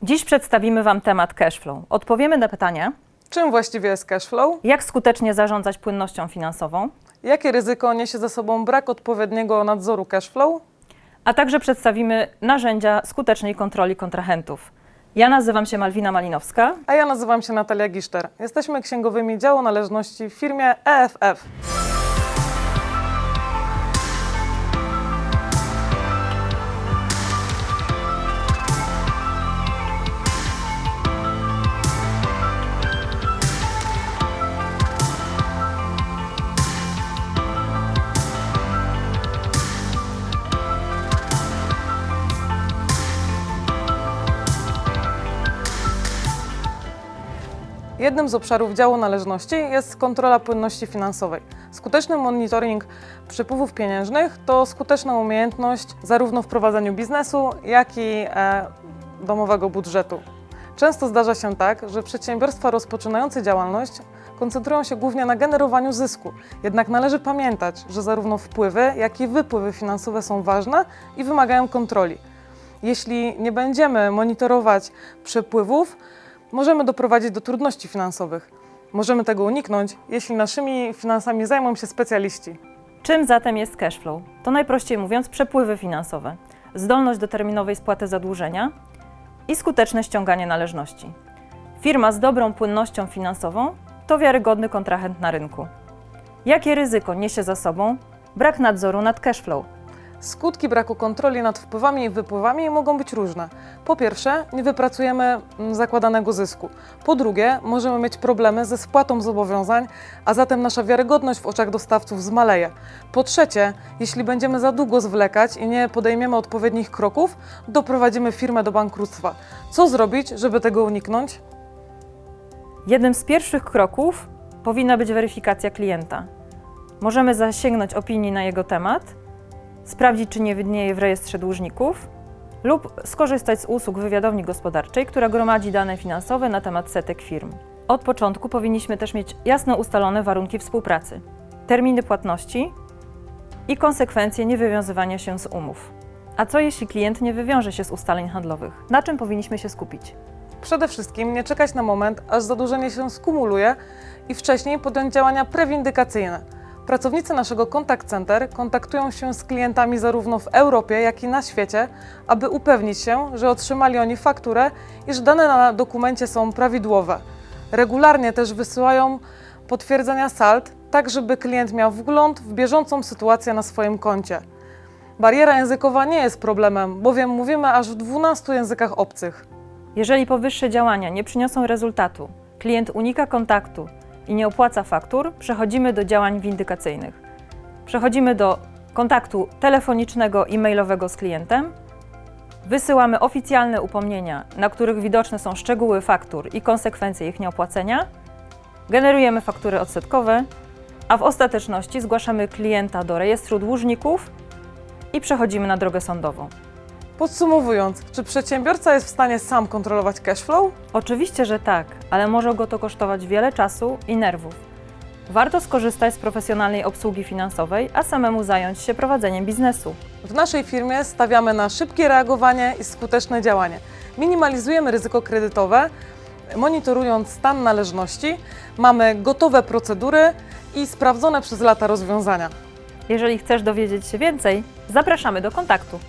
Dziś przedstawimy Wam temat cashflow. Odpowiemy na pytania, Czym właściwie jest cashflow? jak skutecznie zarządzać płynnością finansową, Jakie ryzyko niesie ze sobą brak odpowiedniego nadzoru cashflow? a także przedstawimy narzędzia skutecznej kontroli kontrahentów. Ja nazywam się Malwina Malinowska. A ja nazywam się Natalia Giszter. Jesteśmy księgowymi działu należności w firmie EFF. Jednym z obszarów działu należności jest kontrola płynności finansowej. Skuteczny monitoring przepływów pieniężnych to skuteczna umiejętność zarówno w prowadzeniu biznesu, jak i domowego budżetu. Często zdarza się tak, że przedsiębiorstwa rozpoczynające działalność koncentrują się głównie na generowaniu zysku. Jednak należy pamiętać, że zarówno wpływy, jak i wypływy finansowe są ważne i wymagają kontroli. Jeśli nie będziemy monitorować przepływów, możemy doprowadzić do trudności finansowych. Możemy tego uniknąć, jeśli naszymi finansami zajmą się specjaliści. Czym zatem jest cashflow? To najprościej mówiąc przepływy finansowe, zdolność do terminowej spłaty zadłużenia i skuteczne ściąganie należności. Firma z dobrą płynnością finansową to wiarygodny kontrahent na rynku. Jakie ryzyko niesie za sobą brak nadzoru nad cashflow? Skutki braku kontroli nad wpływami i wypływami mogą być różne. Po pierwsze, nie wypracujemy zakładanego zysku. Po drugie, możemy mieć problemy ze spłatą zobowiązań, a zatem nasza wiarygodność w oczach dostawców zmaleje. Po trzecie, jeśli będziemy za długo zwlekać i nie podejmiemy odpowiednich kroków, doprowadzimy firmę do bankructwa. Co zrobić, żeby tego uniknąć? Jednym z pierwszych kroków powinna być weryfikacja klienta. Możemy zasięgnąć opinii na jego temat, sprawdzić, czy nie widnieje w rejestrze dłużników lub skorzystać z usług wywiadowni gospodarczej, która gromadzi dane finansowe na temat setek firm. Od początku powinniśmy też mieć jasno ustalone warunki współpracy, terminy płatności i konsekwencje niewywiązywania się z umów. A co jeśli klient nie wywiąże się z ustaleń handlowych? Na czym powinniśmy się skupić? Przede wszystkim nie czekać na moment, aż zadłużenie się skumuluje i wcześniej podjąć działania prewindykacyjne. Pracownicy naszego contact center kontaktują się z klientami zarówno w Europie, jak i na świecie, aby upewnić się, że otrzymali oni fakturę i że dane na dokumencie są prawidłowe. Regularnie też wysyłają potwierdzenia sald, tak żeby klient miał wgląd w bieżącą sytuację na swoim koncie. Bariera językowa nie jest problemem, bowiem mówimy aż w 12 językach obcych. Jeżeli powyższe działania nie przyniosą rezultatu, klient unika kontaktu i nie opłaca faktur, przechodzimy do działań windykacyjnych. Przechodzimy do kontaktu telefonicznego i mailowego z klientem, wysyłamy oficjalne upomnienia, na których widoczne są szczegóły faktur i konsekwencje ich nieopłacenia, generujemy faktury odsetkowe, a w ostateczności zgłaszamy klienta do rejestru dłużników i przechodzimy na drogę sądową. Podsumowując, czy przedsiębiorca jest w stanie sam kontrolować cashflow? Oczywiście, że tak, ale może go to kosztować wiele czasu i nerwów. Warto skorzystać z profesjonalnej obsługi finansowej, a samemu zająć się prowadzeniem biznesu. W naszej firmie stawiamy na szybkie reagowanie i skuteczne działanie. Minimalizujemy ryzyko kredytowe, monitorując stan należności, mamy gotowe procedury i sprawdzone przez lata rozwiązania. Jeżeli chcesz dowiedzieć się więcej, zapraszamy do kontaktu.